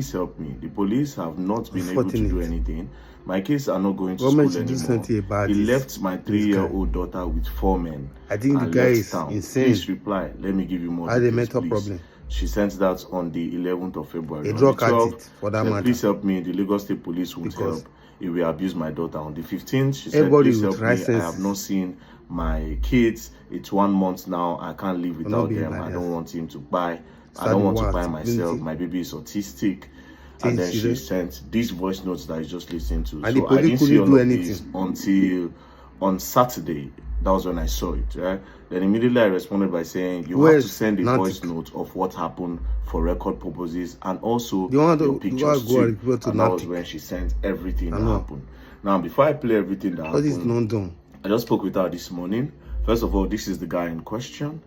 Please help me. The police have not been able to do anything. My kids are not going to school anymore. He left my 3-year-old daughter with 4 men. I think the guy is insane. Please reply. Let me give you more details, I had a mental problem. She sent that on the 11th of February. A drug addict, for that matter. Please help me. The Lagos State Police won't help. If we abuse my daughter. On the 15th, she said, please help me. I have not seen my kids. It's 1 month now. I can't live without them. I don't want him to buy. I don't want to buy myself. My baby is autistic. And then she sent these voice notes that I just listened to. And so I didn't see all of this until on Saturday. That was when I saw it, right? Then immediately I responded by saying, you have to send a voice note of what happened for record purposes and also your pictures too. And that was when she sent everything that happened. Now, before I play everything that happened, I just spoke with her this morning. First of all, this is the guy in question.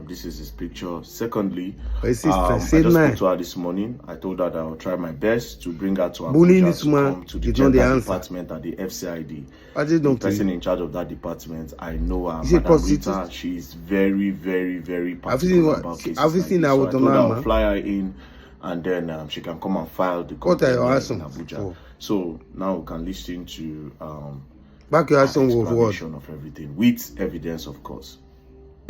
This is his picture. Secondly, I just spoke to her this morning. I told her that I will try my best to bring her to Abuja to come to the gender department at the FCID. The person in charge of that department, I know her, Madam Rita. She is very, very, very particular about cases like this. So I told her I'll fly her in, and then she can come and file the complaint in Abuja. So now we can listen to explanation of everything with evidence, of course.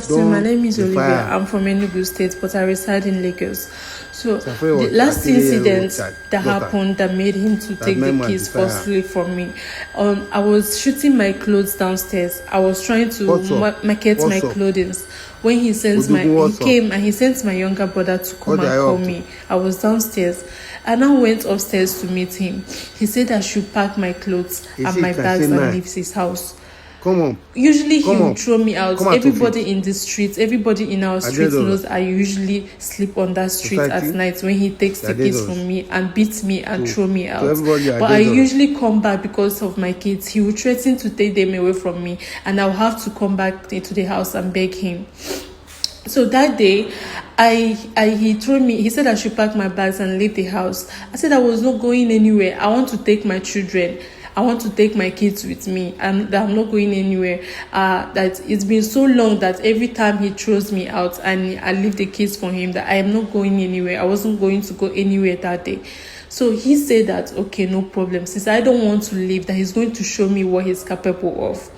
So my name is Olivia. I'm from Enugu State, but I reside in Lagos. So the last incident that happened that made him to take the keys forcefully from me, I was shooting my clothes downstairs. I was trying to market my clothing. When he came and he sent my younger brother to come and call me. I was downstairs. I now went upstairs to meet him. He said I should pack my clothes and my bags and leave his house. Usually he will throw me out. Everybody in the streets, everybody in our streets knows I usually sleep on that street at night when he takes the kids from me and beats me and throw me out. But I usually come back because of my kids. He will threaten to take them away from me and I'll have to come back into the house and beg him. So that day, he told me, he said I should pack my bags and leave the house. I said I was not going anywhere. I want to take my children. I want to take my kids with me and that I'm not going anywhere. That it's been so long that every time he throws me out and I leave the kids for him, that I am not going anywhere. I wasn't going to go anywhere that day. So he said that, okay, no problem. Since I don't want to leave, that he's going to show me what he's capable of.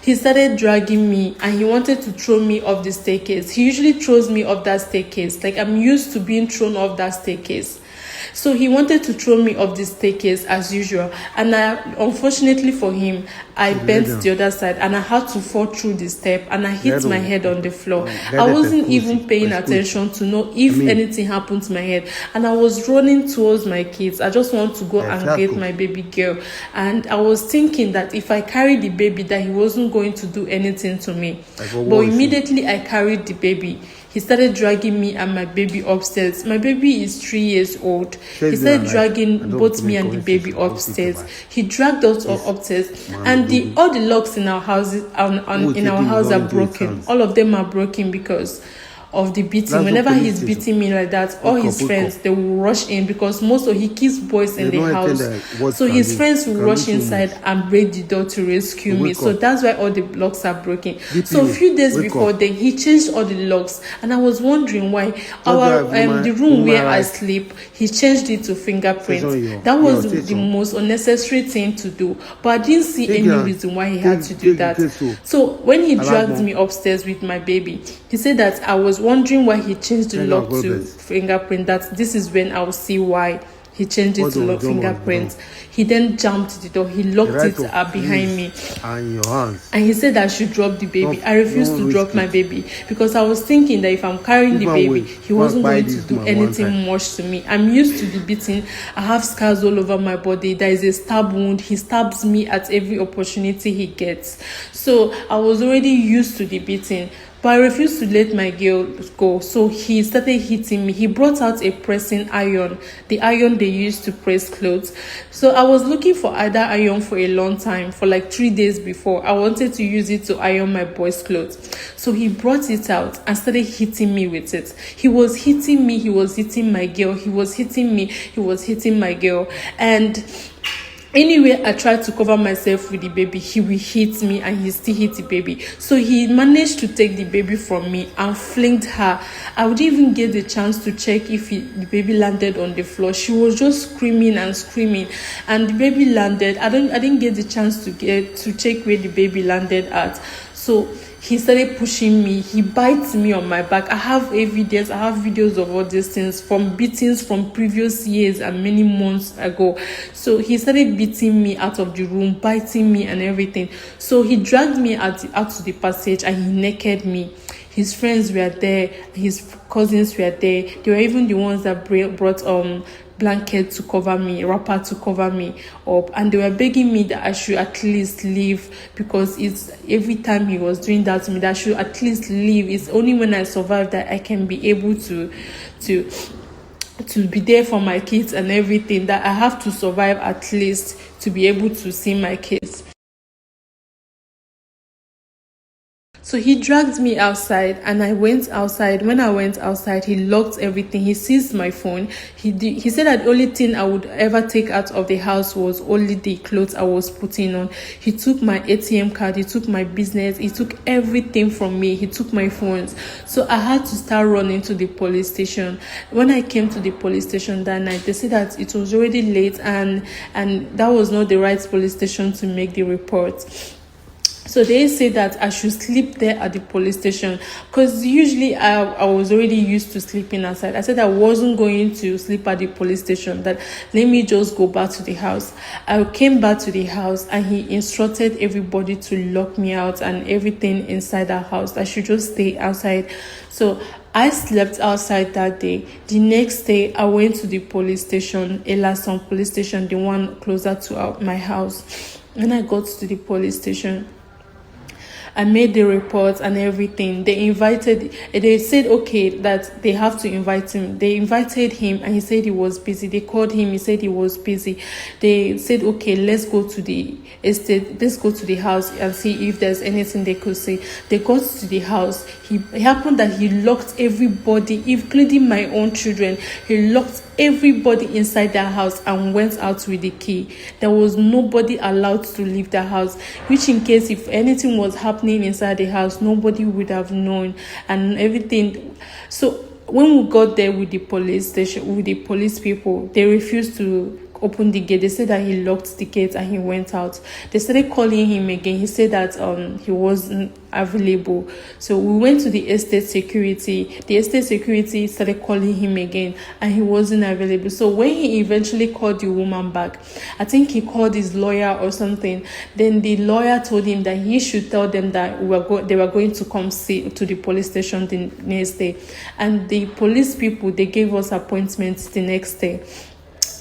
He started dragging me and he wanted to throw me off the staircase. He usually throws me off that staircase. Like I'm used to being thrown off that staircase. So he wanted to throw me off the staircase as usual. And unfortunately for him, I bent the other side and I had to fall through the step and I hit my head on the floor. I wasn't even paying attention to know if anything happened to my head. And I was running towards my kids. I just want to go and get my baby girl. And I was thinking that if I carried the baby, that he wasn't going to do anything to me. But immediately I carried the baby. He started dragging me and my baby upstairs. My baby is 3 years old. He started dragging both me and the baby upstairs. He dragged us upstairs, and all the locks in our houses in our house are broken. All of them are broken because of the beating. Whenever he's beating me like that, all his friends, they will rush in because he keeps boys in the house. So his friends will rush inside and break the door to rescue me. So that's why all the locks are broken. So a few days before then, he changed all the locks, and I was wondering why the room where I sleep, he changed it to fingerprint. That was the most unnecessary thing to do, but I didn't see any reason why he had to do that. So when he dragged me upstairs with my baby, he said that I was wondering why he changed the lock to fingerprint. That this is when I will see why he changed it to lock fingerprint. He then jumped the door. He locked it behind me. And he said I should drop the baby. I refused to drop my baby because I was thinking that if I'm carrying the baby, he wasn't going to do anything much to me. I'm used to the beating. I have scars all over my body. There is a stab wound. He stabs me at every opportunity he gets. So I was already used to the beating. But I refused to let my girl go. So he started hitting me. He brought out a pressing iron, the iron they used to press clothes. So I was looking for other iron for a long time, for like 3 days before. I wanted to use it to iron my boys' clothes. So he brought it out and started hitting me with it. He was hitting me. He was hitting my girl. He was hitting me. He was hitting my girl. And Anyway, I tried to cover myself with the baby, he will hit me, and he still hit the baby. So he managed to take the baby from me and flinged her. I would even get the chance to check if the baby landed on the floor. She was just screaming and screaming, and the baby landed. I didn't get the chance to check where the baby landed at. So he started pushing me. He bites me on my back. I have evidence. I have videos of all these things from beatings from previous years and many months ago. So he started beating me out of the room, biting me and everything. So he dragged me out to the passage and he naked me. His friends were there. His cousins were there. They were even the ones that brought blanket to cover me, wrapper to cover me up, and they were begging me that I should at least leave, because it's every time he was doing that to me that I should at least leave. It's only when I survive that I can be able to be there for my kids and everything, that I have to survive at least to be able to see my kids. So he dragged me outside and I went outside. When I went outside, he locked everything. He seized my phone. He said that the only thing I would ever take out of the house was only the clothes I was putting on. He took my ATM card. He took my business. He took everything from me. He took my phones. So I had to start running to the police station. When I came to the police station that night, they said that it was already late and that was not the right police station to make the report. So they said that I should sleep there at the police station, because usually I was already used to sleeping outside. I said I wasn't going to sleep at the police station, that let me just go back to the house. I came back to the house and he instructed everybody to lock me out and everything inside the house. I should just stay outside. So I slept outside that day. The next day, I went to the police station, Elason police station, the one closer to my house. When I got to the police station, I made the report and everything. They said, okay, that they have to invite him. They invited him and he said he was busy. They called him, he said he was busy. They said, okay, let's go to the estate, let's go to the house and see if there's anything they could say. They got to the house. It happened that he locked everybody, including my own children. He locked everybody inside the house and went out with the key. There was nobody allowed to leave the house, which in case if anything was happening inside the house, nobody would have known and everything. So when we got there with the police station, with the police people, they refused to open the gate. They said that he locked the gate and he went out. They started calling him again. He said that he wasn't available. So we went to the estate security. The estate security started calling him again and he wasn't available. So when he eventually called the woman back, I think he called his lawyer or something. Then the lawyer told him that he should tell them that they were going to come see to the police station the next day. And the police people, they gave us appointments the next day.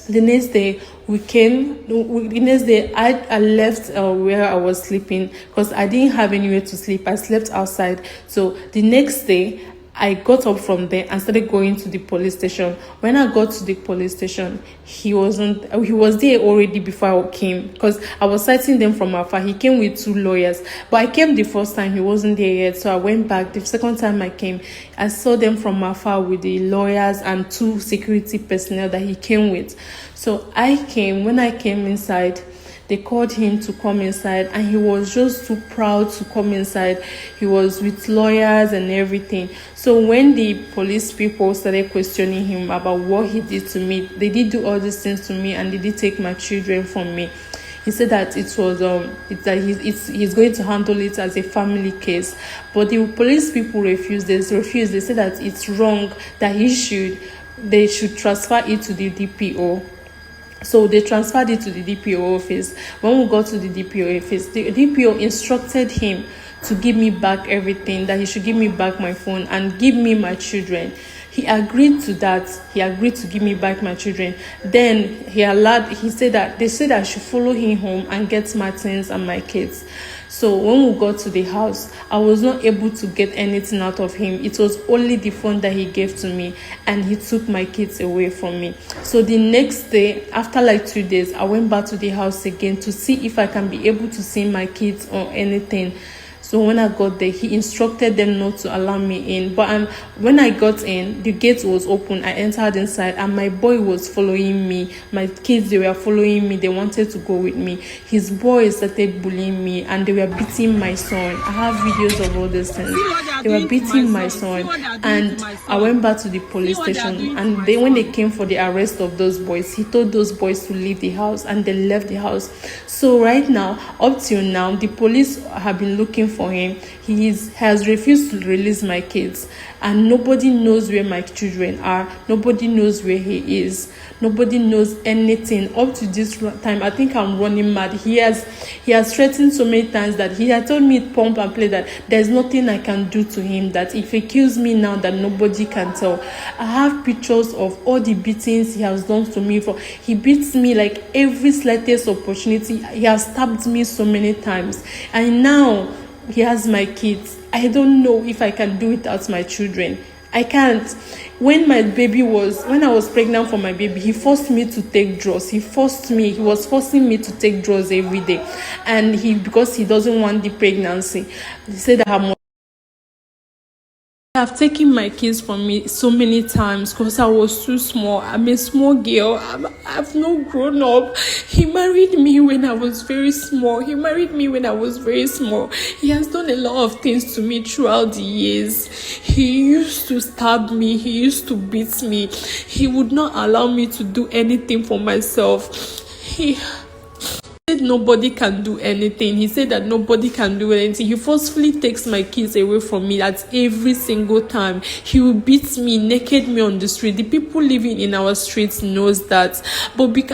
The next day we came. The next day I left where I was sleeping because I didn't have anywhere to sleep. I slept outside. So the next day I got up from there and started going to the police station. When I got to the police station, he was there already before I came, because I was citing them from afar. He came with 2 lawyers, but I came the first time, he wasn't there yet. So I went back. The second time I came, I saw them from afar with the lawyers and 2 security personnel that he came with. So I came. When I came inside, they called him to come inside and he was just too proud to come inside. He was with lawyers and everything. So when the police people started questioning him about what he did to me, they did do all these things to me and they did take my children from me. He said that it was he's going to handle it as a family case. But the police people refused. They said that it's wrong, that they should transfer it to the DPO. So they transferred it to the DPO office. When we got to the DPO office, the DPO instructed him to give me back everything, that he should give me back my phone and give me my children. He agreed to that. He agreed to give me back my children. Then they said I should follow him home and get my things and my kids. So when we got to the house, I was not able to get anything out of him. It was only the phone that he gave to me, and he took my kids away from me. So the next day, after like 2 days, I went back to the house again to see if I can be able to see my kids or anything. So when I got there, he instructed them not to allow me in. But when I got in, the gate was open. I entered inside, and my boy was following me. My kids, they were following me. They wanted to go with me. His boys started bullying me, and they were beating my son. I have videos of all these things. They were beating my son, and I went back to the police station. And then when they came for the arrest of those boys, he told those boys to leave the house, and they left the house. So right now, up till now, the police have been looking for him. He has refused to release my kids, and nobody knows where my children are. Nobody knows where he is. Nobody knows anything up to this time. I think I'm running mad. He has threatened so many times that he had told me pump and play that there's nothing I can do to him, that if he kills me now, that nobody can tell. I have pictures of all the beatings he has done to me. He beats me like every slightest opportunity. He has stabbed me so many times, and now he has my kids. I don't know if I can do without my children. I can't. When I was pregnant for my baby, he forced me to take drugs. He was forcing me to take drugs every day. And because he doesn't want the pregnancy, he said that I've taken my kids from me so many times because I was too small. I'm a small girl. I've not grown up. He married me when I was very small. He has done a lot of things to me throughout the years. He used to stab me. He used to beat me. He would not allow me to do anything for myself. He said nobody can do anything. He said that nobody can do anything. He forcefully takes my kids away from me at every single time. He will beat me, naked me on the street. The people living in our streets knows that. But because